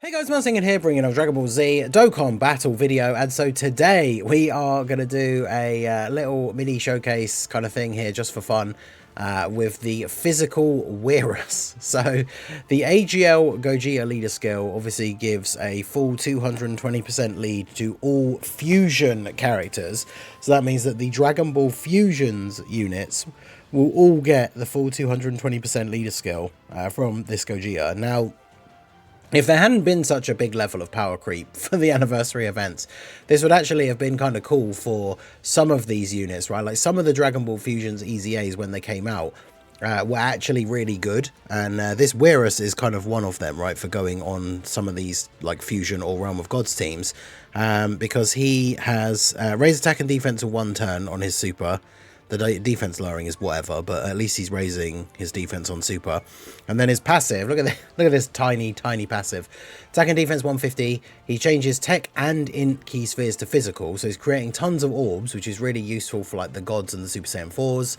Hey guys, Singing here, bringing a Dragon Ball Z Dokkan battle video, and so today we are going to do a little mini showcase kind of thing here just for fun with the physical Whirus. So the AGL Gogeta leader skill obviously gives a full 220% lead to all fusion characters, so that means that the Dragon Ball Fusions units will all get the full 220% leader skill from this Gogeta. Now, if there hadn't been such a big level of power creep for the anniversary events, this would actually have been kind of cool for some of these units, right? Like some of the Dragon Ball Fusions EZAs when they came out were actually really good, and this Whirus is kind of one of them, right, for going on some of these like Fusion or Realm of Gods teams, because he has raised attack and defense to 1 turn on his super. The defense lowering is whatever, but at least he's raising his defense on super. And then his passive, look at this tiny passive. Attack and defense 150. He changes tech and int key spheres to physical, so he's creating tons of orbs, which is really useful for like the gods and the Super Saiyan 4s.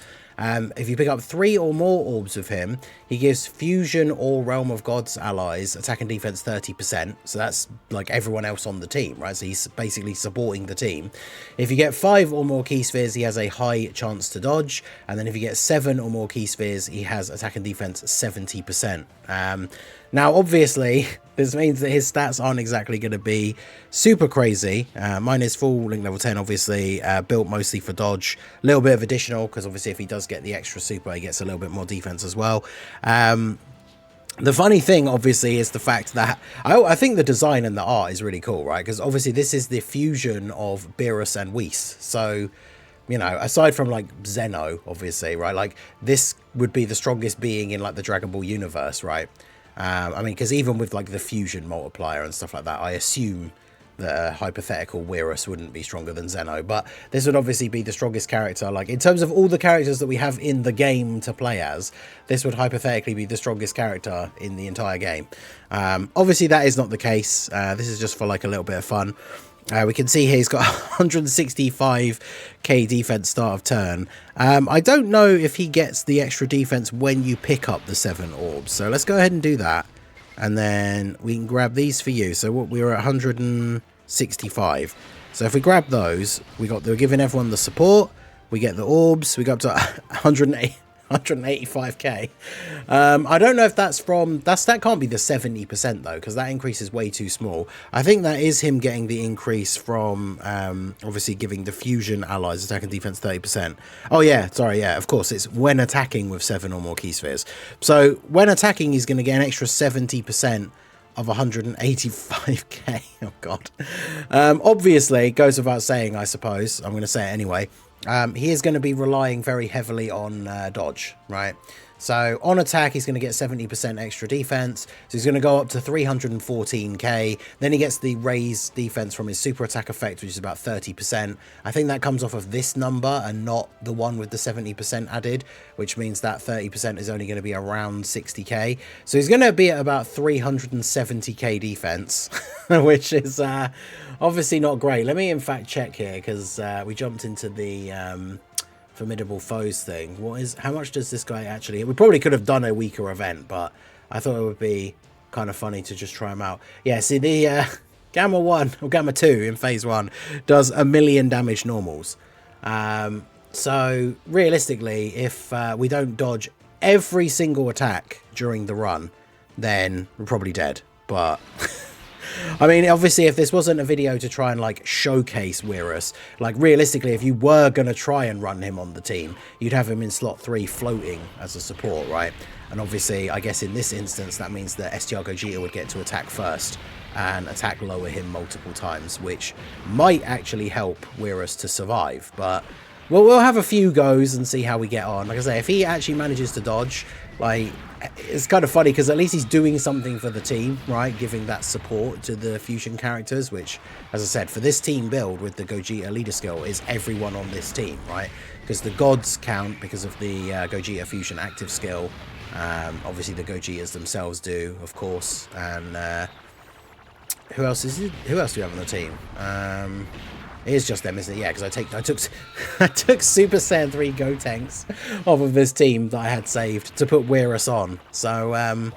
If you pick up 3 or more orbs with him, he gives Fusion or Realm of Gods allies attack and defense 30%. So that's like everyone else on the team, right? So he's basically supporting the team. If you get 5 or more key spheres, he has a high chance to dodge. And then if you get 7 or more key spheres, he has attack and defense 70%. Now, obviously, this means that his stats aren't exactly going to be super crazy. Mine is full link level 10, obviously, built mostly for dodge. A little bit of additional, because obviously if he does get the extra super, he gets a little bit more defense as well. The funny thing, obviously, is the fact that I think the design and the art is really cool, right? Because obviously this is the fusion of Beerus and Whis. So, you know, aside from like Zeno, obviously, right? Like this would be the strongest being in like the Dragon Ball universe, right? I mean, because even with like the fusion multiplier and stuff like that, I assume that a hypothetical Whirus wouldn't be stronger than Zeno, but this would obviously be the strongest character. Like in terms of all the characters that we have in the game to play as, this would hypothetically be the strongest character in the entire game. Obviously that is not the case. This is just for like a little bit of fun. We can see here he's got 165k defense start of turn. I don't know if he gets the extra defense when you pick up the 7 orbs. So let's go ahead and do that. And then we can grab these for you. So what we were at 165. So if we grab those, they're giving everyone the support. We get the orbs. We go up to 185k. I don't know if that's from that can't be the 70% though, because that increase is way too small. I think that is him getting the increase from obviously giving the fusion allies attack and defense 30%. Oh yeah, sorry, yeah, of course, it's when attacking with 7 or more key spheres. So when attacking, he's going to get an extra 70% of 185k. Oh god. Obviously, it goes without saying, I suppose. I'm going to say it anyway. He is going to be relying very heavily on dodge, right? So on attack, he's going to get 70% extra defense. So he's going to go up to 314k. Then he gets the raised defense from his super attack effect, which is about 30%. I think that comes off of this number and not the one with the 70% added, which means that 30% is only going to be around 60k. So he's going to be at about 370k defense, which is obviously not great. Let me in fact check here, because we jumped into the formidable foes thing. How much does this guy actually... We probably could have done a weaker event, but I thought it would be kind of funny to just try them out. Yeah, see, the Gamma 1 or Gamma 2 in phase 1 does 1,000,000 damage normals. So realistically, if we don't dodge every single attack during the run, then we're probably dead. But I mean, obviously, if this wasn't a video to try and like showcase Whirus, like realistically, if you were going to try and run him on the team, you'd have him in slot 3 floating as a support, right? And obviously, I guess in this instance, that means that STR Gogeta would get to attack first and attack lower him multiple times, which might actually help Whirus to survive. But we'll have a few goes and see how we get on. Like I say, if he actually manages to dodge, like, it's kind of funny because at least he's doing something for the team, right? Giving that support to the fusion characters, which, as I said, for this team build with the Gogeta leader skill is everyone on this team, right? Because the gods count because of the Gogeta fusion active skill. Obviously, the Gogetas themselves do, of course. And who else is it? Who else do we have on the team? It is just them, isn't it? Yeah, because I took I took Super Saiyan 3 Gotenks off of this team that I had saved to put Whirus on. So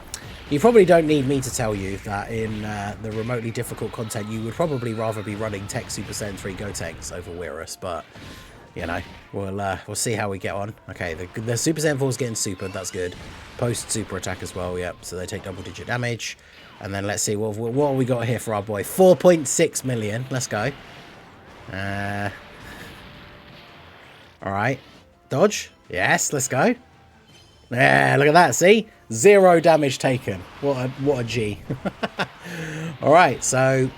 you probably don't need me to tell you that in the remotely difficult content, you would probably rather be running Tech Super Saiyan 3 Gotenks over Whirus, but you know, we'll see how we get on. Okay, the Super Saiyan 4 is getting supered. That's good. Post super attack as well. Yep. So they take double-digit damage, and then let's see what have we got here for our boy. 4.6 million. Let's go. All right, dodge. Yes, let's go. Yeah, look at that. See, 0 damage taken. What a G. All right, so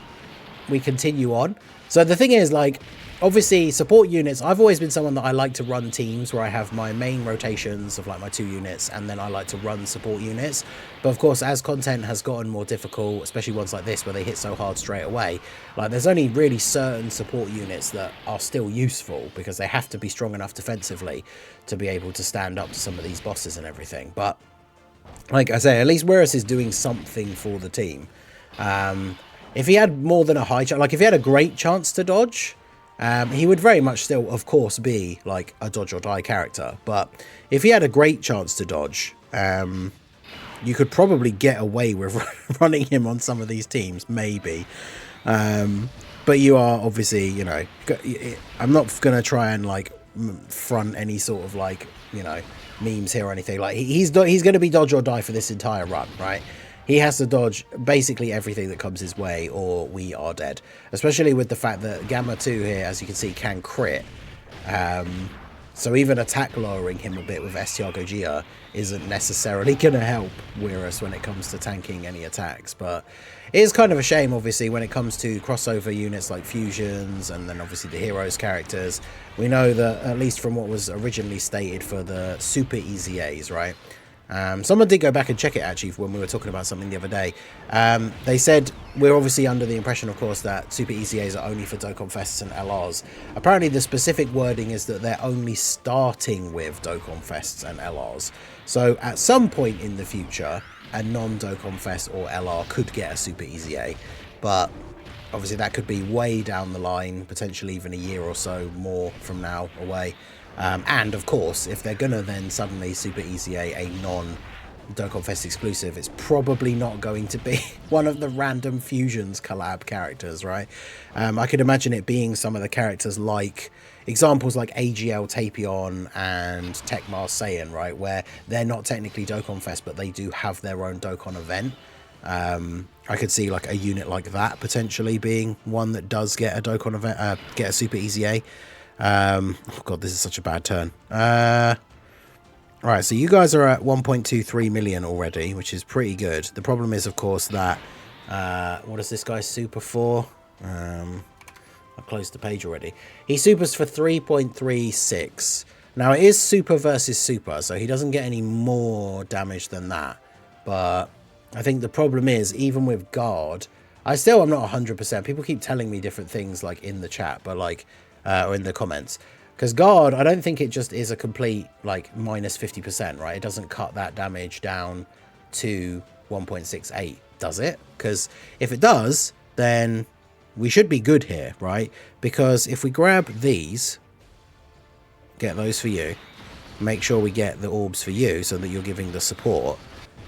we continue on. So the thing is, like, obviously support units, I've always been someone that I like to run teams where I have my main rotations of like my 2 units, and then I like to run support units. But of course, as content has gotten more difficult, especially ones like this where they hit so hard straight away, like there's only really certain support units that are still useful because they have to be strong enough defensively to be able to stand up to some of these bosses and everything. But like I say, at least Whirus is doing something for the team. If he had more than a high chance, like if he had a great chance to dodge, he would very much still, of course, be like a dodge or die character. But if he had a great chance to dodge, you could probably get away with running him on some of these teams, maybe. But you are obviously, you know, I'm not going to try and like front any sort of like, you know, memes here or anything. Like he's going to be dodge or die for this entire run, right? He has to dodge basically everything that comes his way or we are dead. Especially with the fact that Gamma 2 here, as you can see, can crit. So even attack lowering him a bit with STR Gogeta isn't necessarily going to help Whirus when it comes to tanking any attacks. But it is kind of a shame, obviously, when it comes to crossover units like Fusions and then obviously the Heroes characters. We know that, at least from what was originally stated for the Super Easy A's, right? Someone did go back and check it actually when we were talking about something the other day. They said we're obviously under the impression, of course, that Super EZAs are only for Dokkan Fests and LRs. Apparently the specific wording is that they're only starting with Dokkan Fests and LRs. So at some point in the future, a non-Dokkan Fest or LR could get a Super EZA, but obviously that could be way down the line, potentially even a year or so more from now away. And of course, if they're gonna then suddenly Super EZA a non-Dokkan Fest exclusive, it's probably not going to be one of the random Fusions collab characters, right? I could imagine it being some of the characters like examples like AGL Tapion and Tecmo Saiyan, right? Where they're not technically Dokkan Fest, but they do have their own Dokkan event. I could see like a unit like that potentially being one that does get a Dokkan event, get a Super EZA. Oh god, this is such a bad turn. Alright, so you guys are at 1.23 million already, which is pretty good. The problem is, of course, that what is this guy super for? I closed the page already. He supers for 3.36. Now it is super versus super, so he doesn't get any more damage than that. But I think the problem is, even with guard, I'm not 100%. People keep telling me different things like in the chat, but like or in the comments, because guard, I don't think it just is a complete like minus 50%, right? It doesn't cut that damage down to 1.68, does it? Because if it does, then we should be good here, right? Because if we grab these, get those for you, make sure we get the orbs for you so that you're giving the support,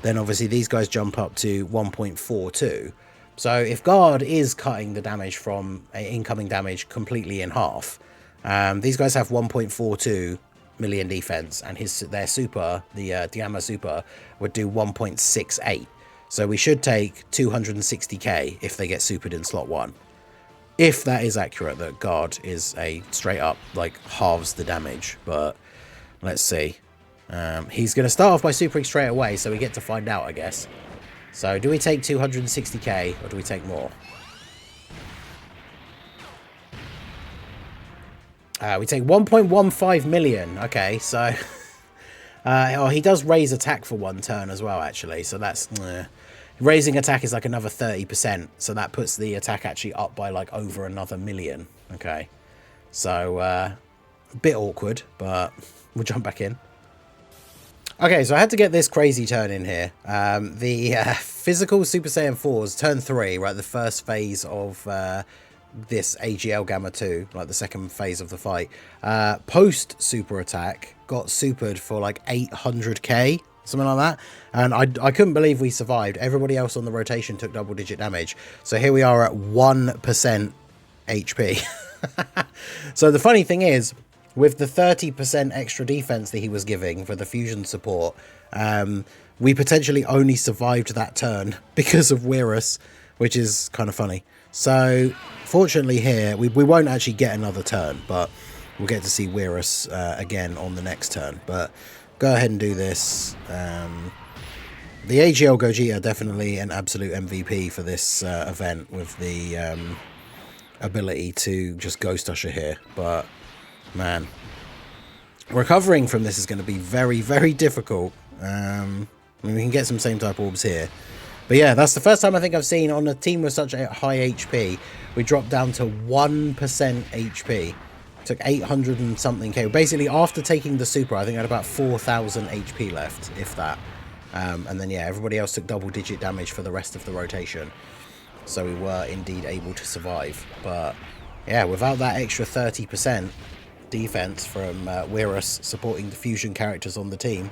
then obviously these guys jump up to 1.42. So if guard is cutting the damage from incoming damage completely in half, these guys have 1.42 million defense, and their super, the Gamma super, would do 1.68. So we should take 260k if they get supered in slot 1. If that is accurate, that guard is a straight up like halves the damage, but let's see. He's going to start off by supering straight away, so we get to find out, I guess. So do we take 260k or do we take more? We take 1.15 million. Okay, so oh, he does raise attack for 1 turn as well, actually. So that's raising attack is like another 30%. So that puts the attack actually up by like over another million. Okay, so a bit awkward, but we'll jump back in. Okay, so I had to get this crazy turn in here. The physical Super Saiyan 4's turn 3, right? The first phase of this AGL Gamma 2, like the second phase of the fight, post super attack, got supered for like 800k, something like that. And I couldn't believe we survived. Everybody else on the rotation took double digit damage. So here we are at 1% HP. So the funny thing is, with the 30% extra defense that he was giving for the fusion support, we potentially only survived that turn because of Whirus, which is kind of funny. So fortunately here, we won't actually get another turn, but we'll get to see Whirus again on the next turn. But go ahead and do this. The AGL Gogeta definitely an absolute MVP for this event, with the ability to just Ghost Usher here. But man, recovering from this is going to be very, very difficult. I mean, we can get some same type orbs here. But yeah, that's the first time I think I've seen on a team with such a high HP, we dropped down to 1% HP. Took 800 and something K. Basically, after taking the super, I think I had about 4,000 HP left, if that. And then, yeah, everybody else took double-digit damage for the rest of the rotation. So we were indeed able to survive. But, yeah, without that extra 30% defense from Whirus supporting the fusion characters on the team,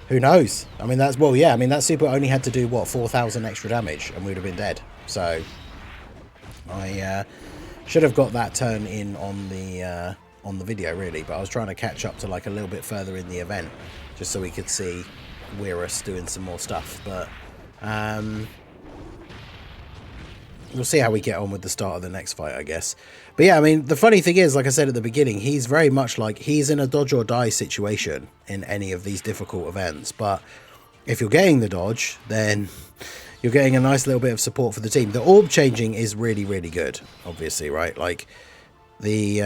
who knows? I mean, that's, well, yeah, I mean, that super only had to do, what, 4,000 extra damage, and we'd have been dead. So, I should have got that turn in on the video, really, but I was trying to catch up to, like, a little bit further in the event, just so we could see Whirus doing some more stuff. But, we'll see how we get on with the start of the next fight, I guess. But yeah, I mean, the funny thing is, like I said at the beginning, he's very much like, he's in a dodge or die situation in any of these difficult events. But if you're getting the dodge, then you're getting a nice little bit of support for the team. The orb changing is really, really good, obviously, right? Like, the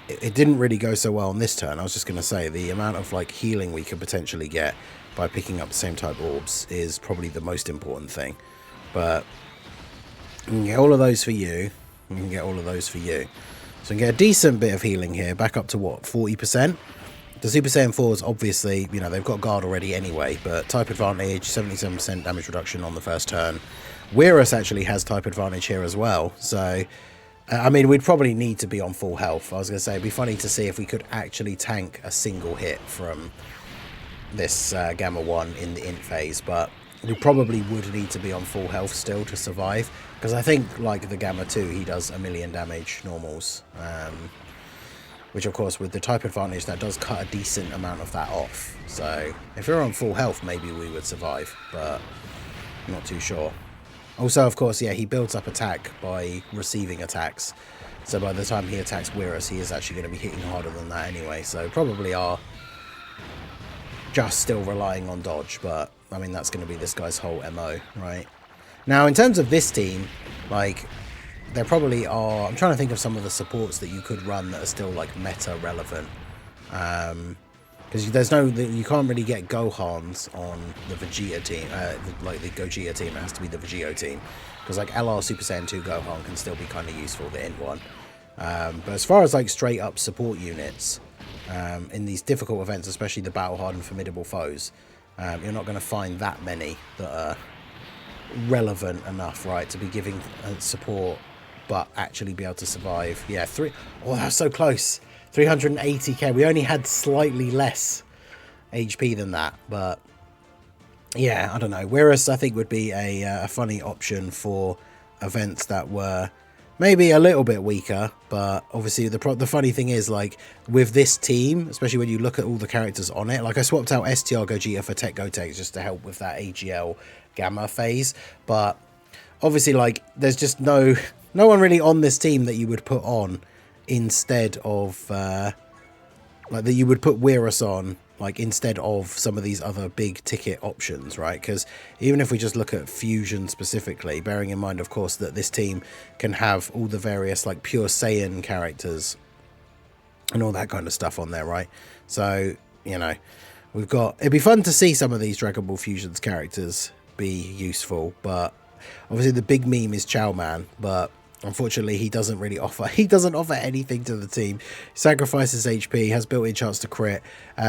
it didn't really go so well on this turn. I was just going to say, the amount of, like, healing we could potentially get by picking up the same type orbs is probably the most important thing. But we can get all of those for you. We can get all of those for you. So we can get a decent bit of healing here, back up to what, 40%? The Super Saiyan 4s, obviously, you know, they've got guard already anyway, but type advantage, 77% damage reduction on the first turn. Whirus actually has type advantage here as well. So, I mean, we'd probably need to be on full health. I was going to say, it'd be funny to see if we could actually tank a single hit from this Gamma 1 in the int phase, but we probably would need to be on full health still to survive, because I think, like the Gamma 2, he does 1,000,000 damage normals, which of course with the type advantage that does cut a decent amount of that off. So if you're on full health, maybe we would survive, but I'm not too sure. Also, of course, yeah, he builds up attack by receiving attacks, so by the time he attacks Whirus, he is actually going to be hitting harder than that anyway, so probably are just still relying on dodge. But I mean, that's going to be this guy's whole MO, right? Now, in terms of this team, like, there probably are, I'm trying to think of some of the supports that you could run that are still, like, meta relevant. Because there's no, you can't really get Gohans on the Vegeta team, like the Gogeta team. It has to be the Vegito team. Because, like, LR Super Saiyan 2 Gohan can still be kind of useful, the int one. But as far as, like, straight up support units, in these difficult events, especially the battle hardened formidable foes, you're not going to find that many that are relevant enough, right, to be giving support but actually be able to survive. Yeah, oh, that's so close. 380k. We only had slightly less HP than that, but yeah, I don't know. Whirus, I think, would be a funny option for events that were maybe a little bit weaker, but obviously the funny thing is, like, with this team, especially when you look at all the characters on it, like, I swapped out STR Gogeta for Tech Gotenks just to help with that AGL Gamma phase, but obviously, like, there's just no one really on this team that you would put on instead of like, that you would put Whirus on, like, instead of some of these other big ticket options, right? Because even if we just look at fusion specifically, bearing in mind, of course, that this team can have all the various, like, pure Saiyan characters and all that kind of stuff on there, right? So, you know, we've got, it'd be fun to see some of these Dragon Ball Fusions characters be useful, but obviously the big meme is Chow Man, but unfortunately he doesn't really offer anything to the team. He sacrifices HP, has built-in chance to crit.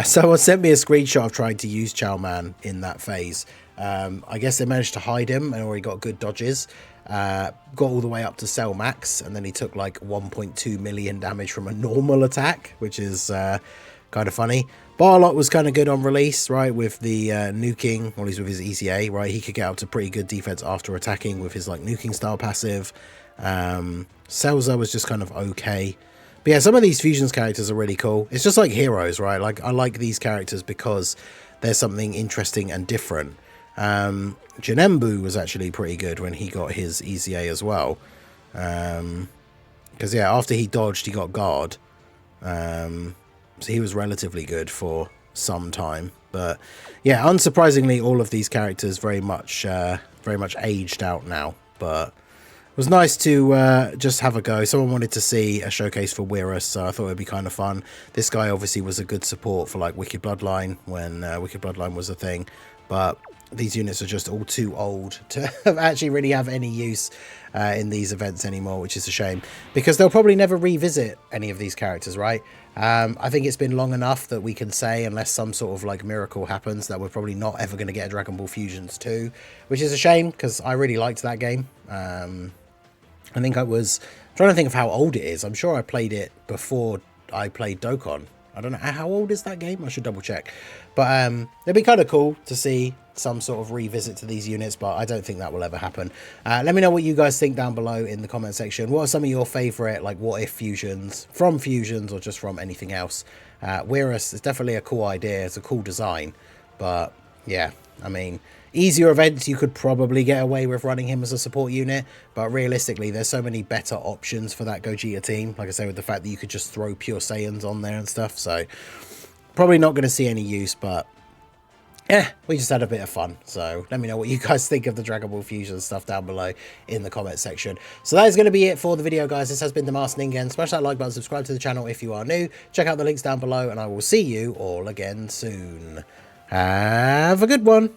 Someone sent me a screenshot of trying to use Chow Man in that phase. I guess they managed to hide him and already got good dodges, got all the way up to cell max, and then he took like 1.2 million damage from a normal attack, which is kind of funny. Barlot was kind of good on release, right, with the nuking, well, he's with his ECA, right? He could get up to pretty good defense after attacking with his like nuking style passive. Selza was just kind of okay. But yeah, some of these fusions characters are really cool. It's just like heroes, right? Like, I like these characters because there's something interesting and different. Janembu was actually pretty good when he got his ECA as well. Because yeah, after he dodged, he got guard. So he was relatively good for some time. But yeah, unsurprisingly, all of these characters very much aged out now. But it was nice to just have a go. Someone wanted to see a showcase for Whirus, so I thought it'd be kind of fun. This guy obviously was a good support for like Wicked Bloodline when Wicked Bloodline was a thing. But these units are just all too old to actually really have any use in these events anymore, which is a shame, because they'll probably never revisit any of these characters, right? I think it's been long enough that we can say, unless some sort of like miracle happens, that we're probably not ever going to get a Dragon Ball Fusions 2, which is a shame because I really liked that game. I think I was trying to think of how old it is. I'm sure I played it before I played Dokkan. I don't know how old is that game. I should double check. But it'd be kind of cool to see some sort of revisit to these units, but I don't think that will ever happen. Let me know what you guys think down below in the comment section. What are some of your favorite like what if fusions, from fusions or just from anything else? Whirus is definitely a cool idea. It's a cool design, but yeah, I mean, easier events you could probably get away with running him as a support unit, but realistically there's so many better options for that Gogeta team, like I say, with the fact that you could just throw pure Saiyans on there and stuff. So probably not going to see any use, but yeah, we just had a bit of fun. So let me know what you guys think of the Dragon Ball Fusion stuff down below in the comment section. So that is going to be it for the video, guys. This has been the Masked Ningen. Smash that like button, subscribe to the channel if you are new, check out the links down below, and I will see you all again soon. Have a good one.